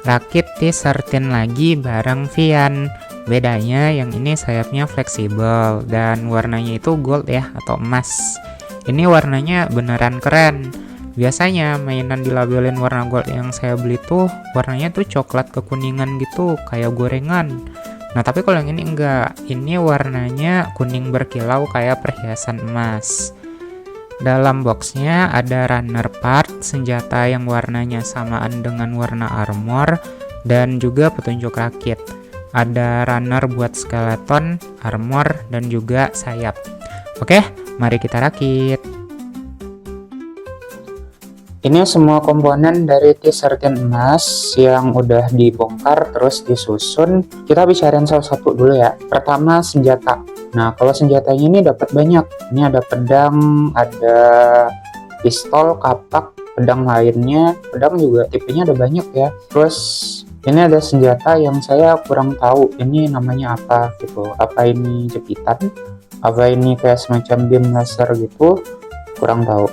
rakit T13 lagi bareng Vian. Bedanya yang ini sayapnya fleksibel dan warnanya itu gold ya, atau emas. Ini warnanya beneran keren. Biasanya mainan dilabelin warna gold yang saya beli tuh warnanya tuh coklat kekuningan gitu, kayak gorengan. Nah tapi kalau yang ini enggak, ini warnanya kuning berkilau kayak perhiasan emas. Dalam boxnya ada runner part, senjata yang warnanya samaan dengan warna armor, dan juga petunjuk rakit. Ada runner buat skeleton, armor, dan juga sayap. Oke, mari kita rakit. Ini semua komponen dari T13 emas yang udah dibongkar terus disusun. Kita bicarain salah satu dulu ya. Pertama, senjata. Nah, kalau senjatanya ini dapat banyak. Ini ada pedang, ada pistol, kapak, pedang lainnya. Pedang juga tipenya ada banyak ya. Terus ini ada senjata yang saya kurang tahu. Ini namanya apa gitu. Apa ini jepitan? Apa ini kayak semacam beam laser gitu? Kurang tahu.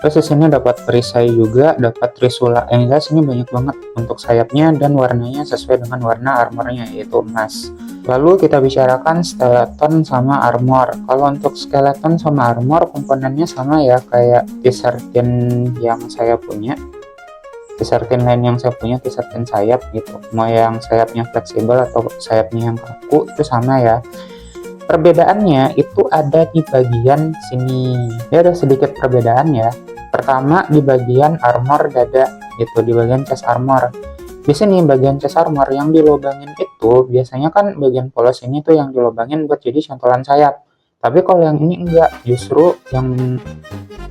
Terus di sini dapat perisai juga, dapat trisula. Yang jelas ini banyak banget untuk sayapnya dan warnanya sesuai dengan warna armornya, yaitu emas. Lalu kita bicarakan skeleton sama armor. Kalau untuk skeleton sama armor komponennya sama ya, kayak T13 yang saya punya. T13 lain yang saya punya, T13 sayap gitu. Mau yang sayapnya fleksibel atau sayapnya yang kaku itu sama ya. Perbedaannya itu ada di bagian sini. Ya ada sedikit perbedaan ya. Pertama di bagian armor dada gitu, di bagian chest armor. Di sini bagian chest armor yang dilobangin itu biasanya kan bagian polos ini tuh yang dilobangin buat jadi cantolan sayap. Tapi kalau yang ini enggak, justru yang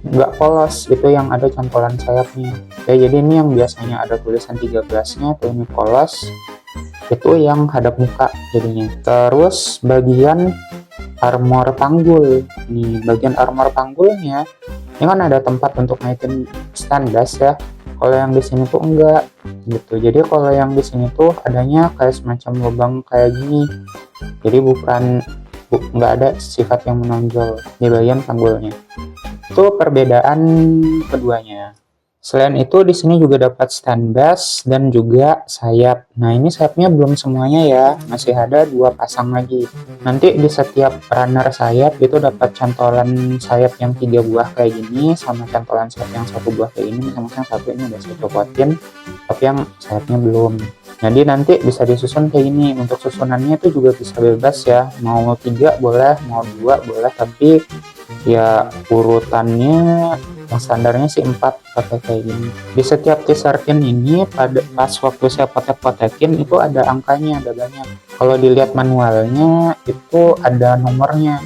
enggak polos itu yang ada cantolan sayapnya. Ya jadi ini yang biasanya ada tulisan 13-nya tuh ini polos. Itu yang hadap muka jadinya. Terus bagian armor panggul. Nih, bagian armor panggulnya ini kan ada tempat untuk naikin standas ya. Kalau yang di sini tuh enggak gitu. Jadi kalau yang di sini tuh adanya kayak semacam lubang kayak gini. Jadi enggak ada sifat yang menonjol di bagian panggulnya. Itu perbedaan keduanya. Selain itu di sini juga dapat standas dan juga sayap. Nah ini sayapnya belum semuanya ya, masih ada 2 pasang lagi. Nanti di setiap runner sayap itu dapat cantolan sayap yang 3 buah kayak gini, sama cantolan sayap yang 1 buah kayak ini. Misalnya satu ini udah saya copotin, tapi yang sayapnya belum. Jadi nanti bisa disusun kayak gini. Untuk susunannya itu juga bisa bebas ya, mau 3 boleh, mau 2 boleh, tapi ya urutannya yang standarnya sih 4 pakai kayak gini. Di setiap T13 ini pas waktu saya potek-potekin itu ada angkanya, ada banyak. Kalau dilihat manualnya itu ada nomornya,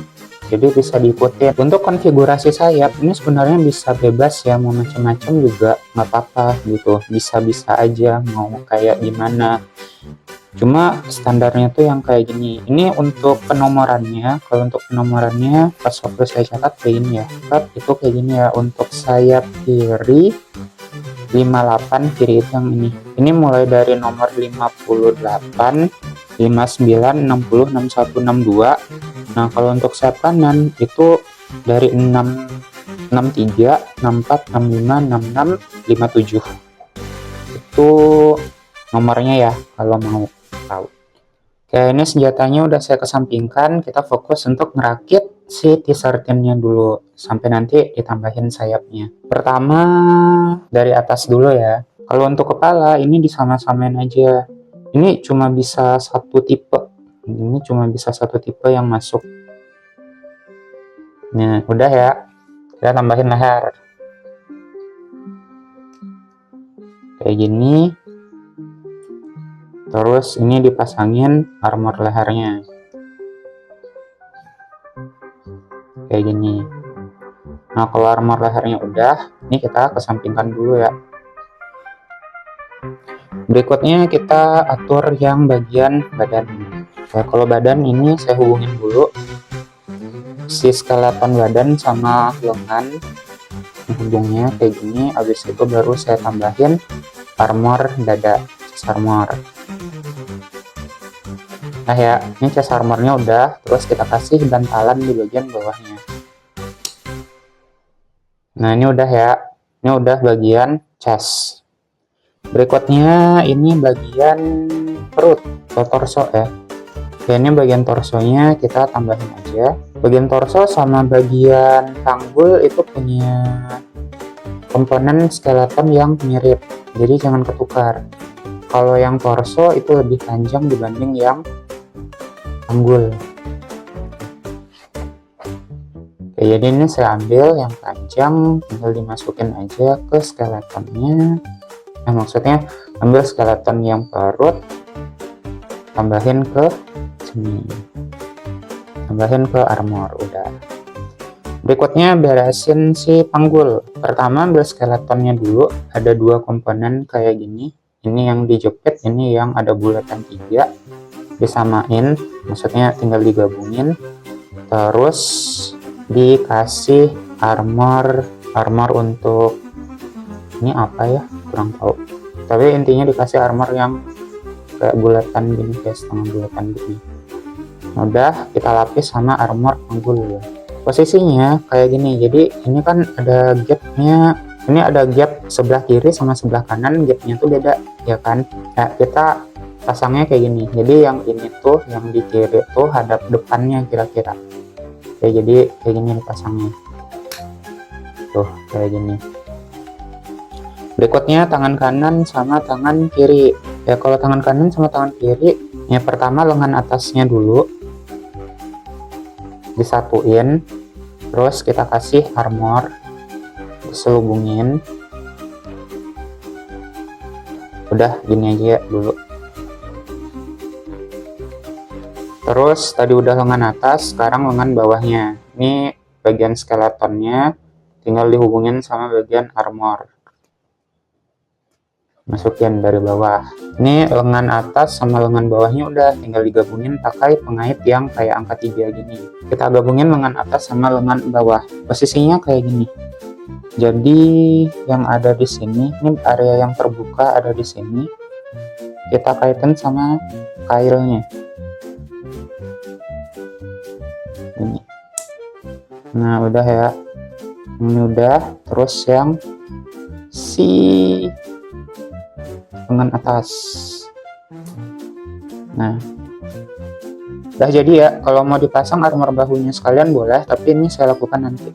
jadi bisa diikutin. Untuk konfigurasi sayap ini sebenarnya bisa bebas ya, mau macam-macam juga nggak apa-apa gitu, bisa-bisa aja mau kayak gimana. Cuma standarnya tuh yang kayak gini. Ini untuk penomorannya. Kalau untuk penomorannya pas waktu saya catat kayak gini ya. Itu kayak gini ya. Untuk sayap kiri 58, kiri itu yang ini. Ini mulai dari nomor 58, 59, 60, 61, 62. Nah kalau untuk sayap kanan itu dari 6, 63, 64, 65, 66, 57. Itu nomornya ya kalau mau tahu. Oke, ini senjatanya udah saya kesampingkan. Kita fokus untuk ngerakit si T13-nya dulu sampai nanti ditambahin sayapnya. Pertama dari atas dulu ya. Kalau untuk kepala ini disama-samain aja. Ini cuma bisa satu tipe. Ini cuma bisa satu tipe yang masuk. Nah, udah ya. Kita tambahin leher. Kayak gini. Terus ini dipasangin armor lehernya kayak gini. Nah kalau armor lehernya udah, ini kita kesampingkan dulu ya. Berikutnya kita atur yang bagian badan. Nah, kalau badan ini saya hubungin dulu si skeleton badan sama lengan, hubungnya kayak gini. Habis itu baru saya tambahin armor dada, chest armor. Nah ya, ini chest armornya udah, terus kita kasih bantalan di bagian bawahnya. Nah ini udah ya, ini udah bagian chest. Berikutnya ini bagian perut atau torso ya. Oke, ini bagian torsonya kita tambahin aja. Bagian torso sama bagian panggul itu punya komponen skeleton yang mirip, jadi jangan ketukar. Kalau yang torso itu lebih panjang dibanding yang panggul. Oke, jadi ini saya ambil yang panjang, tinggal dimasukin aja ke skeletonnya. Nah, maksudnya ambil skeleton yang perut, tambahin ke sini, tambahin ke armor, udah. Berikutnya beresin si panggul. Pertama ambil skeletonnya dulu, ada dua komponen kayak gini. Ini yang dijepit, ini yang ada bulatan 3. Disamain, maksudnya tinggal digabungin. Terus dikasih armor untuk ini apa ya, kurang tahu, tapi intinya dikasih armor yang kayak bulatan gini, kayak setengah bulatan gini. Udah, kita lapis sama armor panggul. Posisinya kayak gini, jadi ini kan ada gapnya, ini ada gap sebelah kiri sama sebelah kanan, gapnya tuh beda ya kan. Nah, kita pasangnya kayak gini, jadi yang ini tuh, yang di kiri tuh hadap depannya kira-kira. Oke, jadi kayak gini dipasangnya tuh, kayak gini. Berikutnya tangan kanan sama tangan kiri ya. Kalau tangan kanan sama tangan kiri ya, pertama lengan atasnya dulu disatuin, terus kita kasih armor, diselubungin. Udah gini aja dulu. Terus tadi udah lengan atas, sekarang lengan bawahnya. Ini bagian skeletonnya tinggal dihubungin sama bagian armor. Masukin dari bawah. Ini lengan atas sama lengan bawahnya udah, tinggal digabungin pakai pengait yang kayak angka 3 gini. Kita gabungin lengan atas sama lengan bawah. Posisinya kayak gini. Jadi yang ada di sini, ini area yang terbuka ada di sini. Kita kaitin sama kailnya. Ini. Nah, udah ya. Ini udah, terus yang si lengan atas. Nah, udah jadi ya. Kalau mau dipasang armor bahunya sekalian boleh, tapi ini saya lakukan nanti.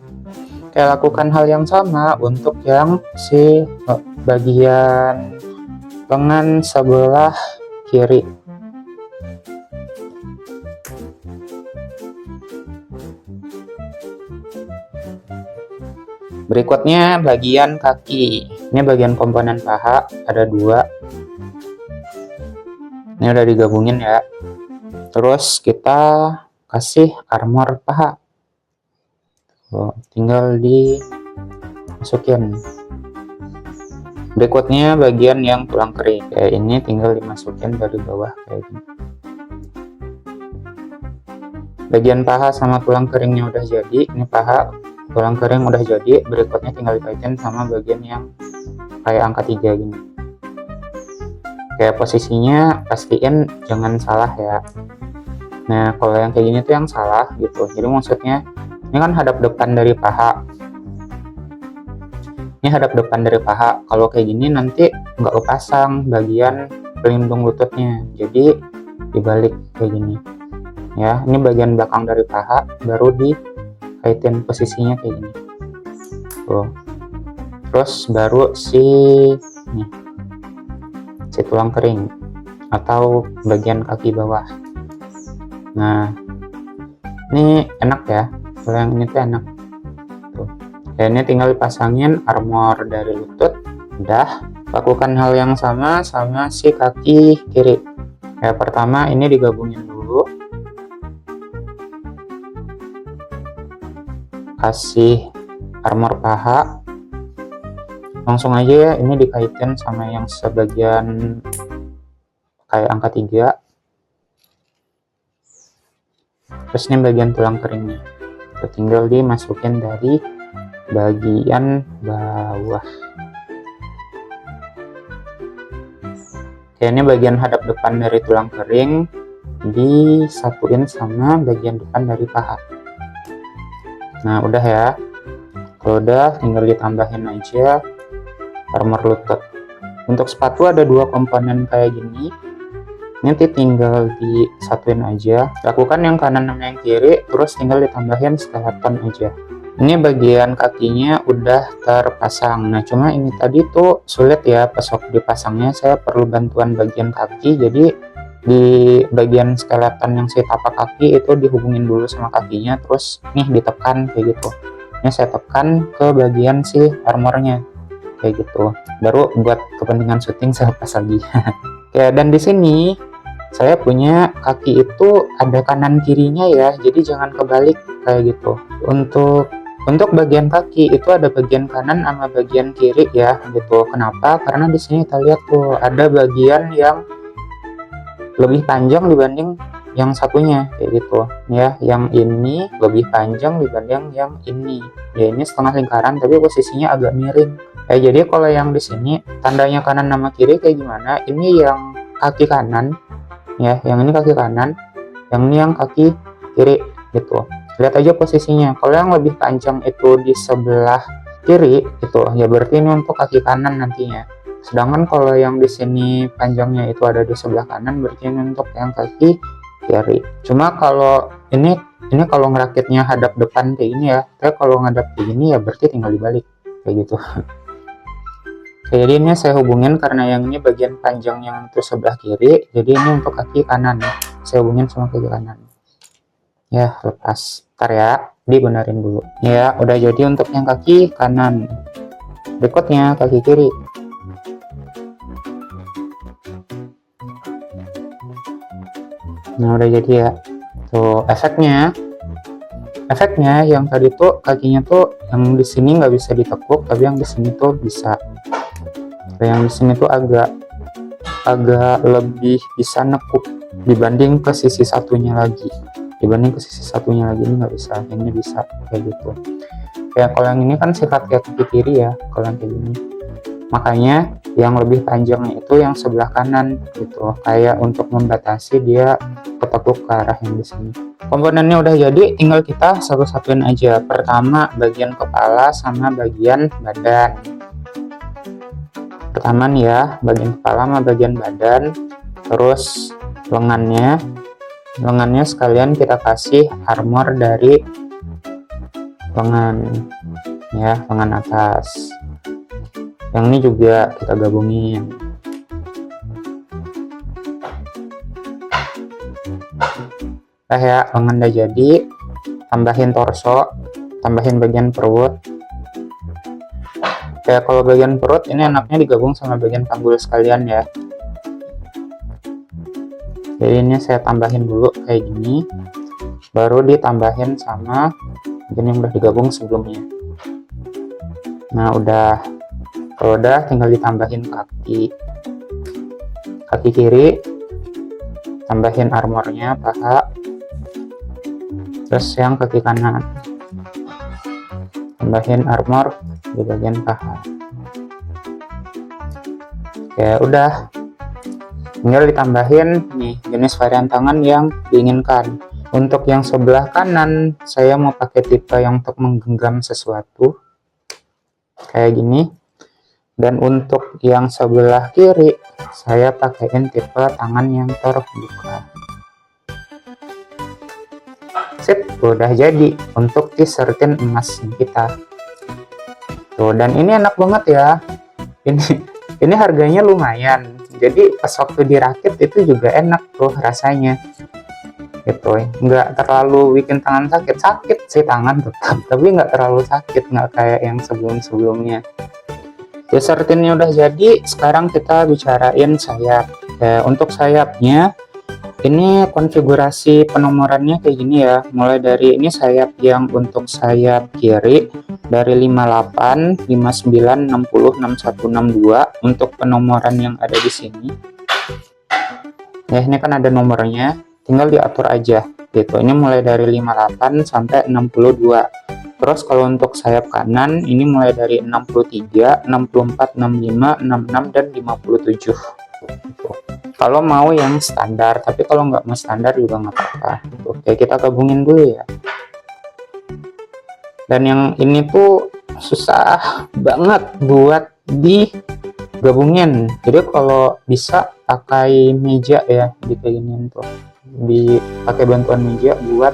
Saya lakukan hal yang sama untuk yang si bagian lengan sebelah kiri. Berikutnya bagian kaki. Ini bagian komponen paha, ada 2. Ini udah digabungin ya. Terus kita kasih armor paha. Tinggal dimasukin. Berikutnya bagian yang tulang kering. Kayak ini tinggal dimasukin dari bawah kayak gini. Bagian paha sama tulang keringnya udah jadi. Ini paha, tulang kering udah jadi. Berikutnya tinggal dikaitin sama bagian yang kayak angka 3 gini. Kayak posisinya pastiin jangan salah ya. Nah, kalau yang kayak gini tuh yang salah gitu. Jadi maksudnya ini kan hadap depan dari paha. Ini hadap depan dari paha. Kalau kayak gini nanti nggak kepasang bagian pelindung lututnya. Jadi dibalik kayak gini. Ya, ini bagian belakang dari paha, baru dikaitin posisinya kayak gini. Tuh. Terus baru si tulang kering atau bagian kaki bawah. Nah, ini enak ya. Kalau yang ini tuh enak. Tuh. Dan ini tinggal dipasangin armor dari lutut. Udah. Lakukan hal yang sama si kaki kiri. Ya, pertama ini digabungin dulu. Kasih armor paha, langsung aja ya, ini dikaitin sama yang sebagian kayak angka 3. Terus ini bagian tulang keringnya, tinggal dimasukin dari bagian bawah. Oke, ini bagian hadap depan dari tulang kering disatuin sama bagian depan dari paha. Nah, udah ya. Kalau udah, tinggal ditambahin aja armor lutut. Untuk sepatu ada dua komponen kayak gini, nanti tinggal disatuin aja. Lakukan yang kanan sama yang kiri, terus tinggal ditambahin skeleton aja. Ini bagian kakinya udah terpasang. Nah, cuma ini tadi tuh sulit ya pas waktu dipasangnya, saya perlu bantuan bagian kaki. Jadi di bagian skeleton yang si tapak kaki itu dihubungin dulu sama kakinya, terus nih ditekan kayak gitu. Ini saya tekan ke bagian si armornya kayak gitu. Baru buat kepentingan syuting saya lepas lagi. Ya, dan di sini saya punya kaki itu ada kanan kirinya ya, jadi jangan kebalik kayak gitu. Untuk bagian kaki itu ada bagian kanan sama bagian kiri ya gitu. Kenapa? Karena di sini kita lihat tuh ada bagian yang lebih panjang dibanding yang satunya kayak gitu ya. Yang ini lebih panjang dibanding yang ini. Ya, ini setengah lingkaran tapi posisinya agak miring. Jadi kalau yang di sini tandanya kanan sama kiri kayak gimana? Ini yang kaki kanan ya, yang ini kaki kanan, yang ini yang kaki kiri gitu. Lihat aja posisinya. Kalau yang lebih panjang itu di sebelah kiri itu ya berarti ini untuk kaki kanan nantinya. Sedangkan kalau yang di sini panjangnya itu ada di sebelah kanan, berarti ini untuk yang kaki kiri. Cuma kalau ini kalau ngerakitnya hadap depan kayak gini ya, tapi kalau ngadap kayak gini ya berarti tinggal dibalik kayak gitu. Jadi ini saya hubungin karena yang ini bagian panjang yang untuk sebelah kiri, jadi ini untuk kaki kanan ya. Saya hubungin sama kaki kanan. Ya, lepas. Ntar ya, dibenerin dulu. Ya, udah jadi untuk yang kaki kanan. Berikutnya kaki kiri. Nah, udah jadi ya. Tuh, efeknya yang tadi tuh kakinya tuh yang di sini nggak bisa ditekuk, tapi yang di sini tuh bisa. Yang di sini tuh agak lebih bisa nekuk dibanding ke sisi satunya lagi. Ini nggak bisa, yang ini bisa kayak gitu. Ya, kalau yang ini kan sifat kayak kaki kiri ya, kalau yang kayak gini. Makanya yang lebih panjangnya itu yang sebelah kanan gitu, kayak untuk membatasi dia ketekuk ke arah yang di sini. Komponennya udah jadi, tinggal kita satu-satuin aja. Pertama bagian kepala sama bagian badan. Pertama nih ya, bagian kepala sama bagian badan, terus lengannya sekalian kita kasih armor dari lengan ya, lengan atas. Yang ini juga kita gabungin. Ya, lengan udah jadi, tambahin torso, tambahin bagian perut. Kayak kalau bagian perut ini enaknya digabung sama bagian panggul sekalian ya. Jadi ini saya tambahin dulu kayak gini, baru ditambahin sama bagian yang udah digabung sebelumnya. Nah, kalau udah tinggal ditambahin kaki kiri, tambahin armornya paha, terus yang kaki kanan tambahin armor di bagian paha. Ya udah, tinggal ditambahin nih jenis varian tangan yang diinginkan. Untuk yang sebelah kanan saya mau pakai tipe yang untuk menggenggam sesuatu kayak gini, dan untuk yang sebelah kiri saya pakaiin tipe tangan yang terbuka. Sip, udah jadi untuk t-shirtin emas kita tuh. Dan ini enak banget ya, ini harganya lumayan, jadi pas waktu dirakit itu juga enak tuh rasanya gitu. Nggak terlalu bikin tangan sakit sih, tangan tetap, tapi nggak terlalu sakit, nggak kayak yang sebelumnya. T-shirtinnya udah jadi, sekarang kita bicarain sayap. Untuk sayapnya ini konfigurasi penomorannya kayak gini ya. Mulai dari ini sayap yang untuk sayap kiri dari 58, 59, 60, 61, 62 untuk penomoran yang ada di sini. Ya, ini kan ada nomornya, tinggal diatur aja gitu. Ini mulai dari 58 sampai 62. Terus kalau untuk sayap kanan ini mulai dari 63, 64, 65, 66 dan 57. Kalau mau yang standar, tapi kalau nggak mau standar juga nggak apa-apa. Oke, kita gabungin dulu ya. Dan yang ini tuh susah banget buat gabungin. Jadi kalau bisa pakai meja ya, di kayak giniin tuh, dipakai bantuan meja buat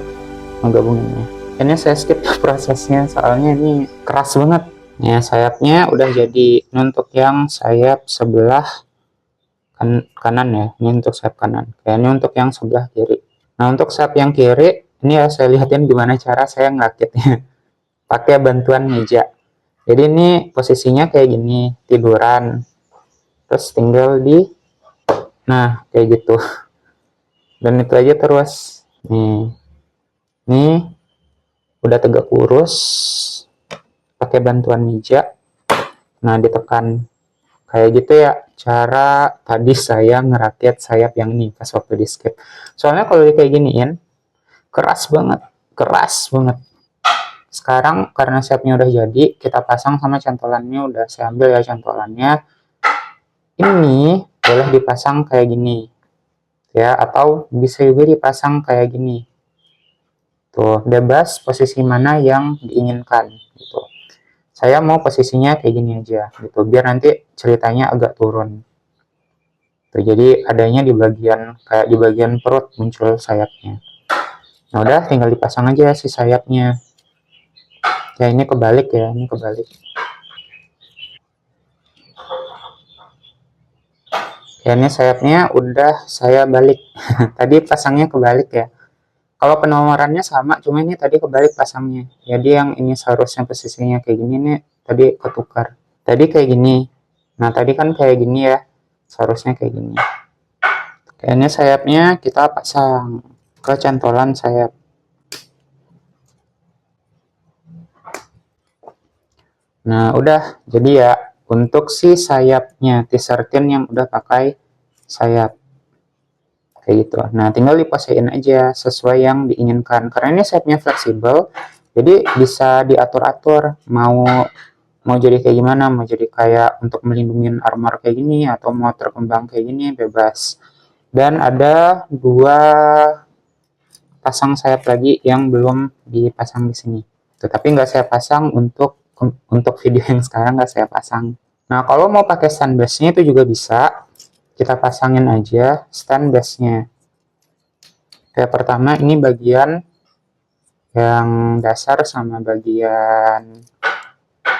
menggabunginnya. Ini saya skip prosesnya soalnya ini keras banget. Nah, sayapnya udah jadi. Ini untuk yang sayap sebelah kanan ya, ini untuk sayap kanan. Ini untuk yang sebelah kiri. Nah, untuk sayap yang kiri ini ya saya lihatin gimana cara saya ngerakitnya pakai bantuan meja. Jadi ini posisinya kayak gini, tiduran, terus tinggal nah kayak gitu, dan itu aja terus. Nih udah tegak lurus pakai bantuan meja. Nah, ditekan kayak gitu ya cara tadi saya ngerakit sayap yang ini pas waktu di skip. Soalnya kalau kayak giniin keras banget, keras banget. Sekarang karena sayapnya udah jadi, kita pasang sama cantolannya. Udah saya ambil ya cantolannya. Ini boleh dipasang kayak gini ya, atau bisa juga dipasang kayak gini tuh, bebas posisi mana yang diinginkan gitu. Saya mau posisinya kayak gini aja gitu, biar nanti ceritanya agak turun tuh, jadi adanya di bagian kayak di bagian perut muncul sayapnya. Nah, udah tinggal dipasang aja si sayapnya ya. Ini kebalik ya, ini kebalik ya. Ini sayapnya udah saya balik tadi pasangnya kebalik ya. Kalau penomorannya sama, cuma ini tadi kebalik pasangnya. Jadi yang ini seharusnya posisinya kayak gini nih, tadi ketukar. Tadi kayak gini. Nah, tadi kan kayak gini ya. Seharusnya kayak gini. Kayaknya sayapnya kita pasang ke cantolan sayap. Nah, udah. Jadi ya, untuk si sayapnya T13 yang udah pakai sayap. Kayak gitu. Nah, tinggal dipasein aja sesuai yang diinginkan. Karena ini sayapnya fleksibel, jadi bisa diatur-atur. Mau jadi kayak gimana, mau jadi kayak untuk melindungi armor kayak gini, atau mau terkembang kayak gini, bebas. Dan ada 2 pasang sayap lagi yang belum dipasang di sini. Tetapi nggak saya pasang untuk video yang sekarang, nggak saya pasang. Nah, kalau mau pakai stand base-nya itu juga bisa. Kita pasangin aja stand base-nya. Kayak pertama ini bagian yang dasar sama bagian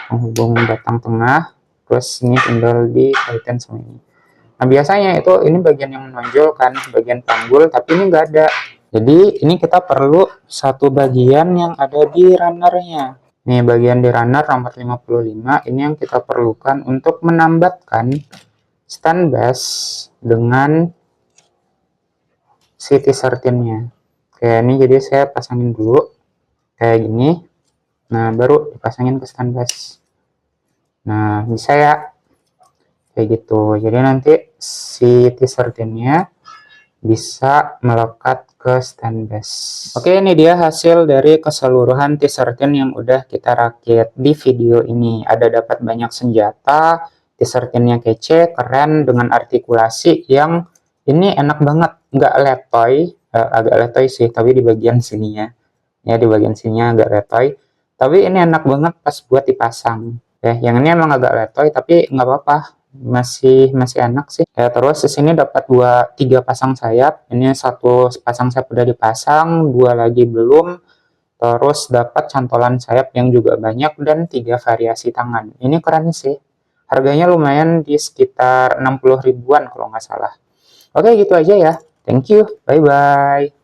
penghubung batang tengah, terus ini tinggal dikaitin sama ini. Nah, biasanya itu ini bagian yang menonjol kan, bagian panggul, tapi ini nggak ada. Jadi ini kita perlu satu bagian yang ada di runnernya. Nih, bagian di runner nomor 55 ini yang kita perlukan untuk menambatkan stand base dengan si T13-nya. Kayak ini, jadi saya pasangin dulu kayak gini. Nah, baru dipasangin ke stand base. Nah, bisa ya kayak gitu. Jadi nanti si T13-nya bisa melekat ke stand base. Oke, ini dia hasil dari keseluruhan T13 yang udah kita rakit di video ini. Ada dapat banyak senjata, T13-nya kece, keren, dengan artikulasi yang ini enak banget, nggak letoy, agak letoy sih, tapi di bagian sininya. Ya, di bagian sininya agak letoy. Tapi ini enak banget pas buat dipasang. Ya, yang ini emang agak letoy, tapi nggak apa-apa, masih enak sih ya. Terus di sini dapat 3 pasang sayap. Ini 1 pasang sayap udah dipasang, 2 lagi belum. Terus dapat cantolan sayap yang juga banyak dan 3 variasi tangan. Ini keren sih, harganya lumayan di sekitar 60 ribuan kalau nggak salah. Oke, gitu aja ya. Thank you, bye bye.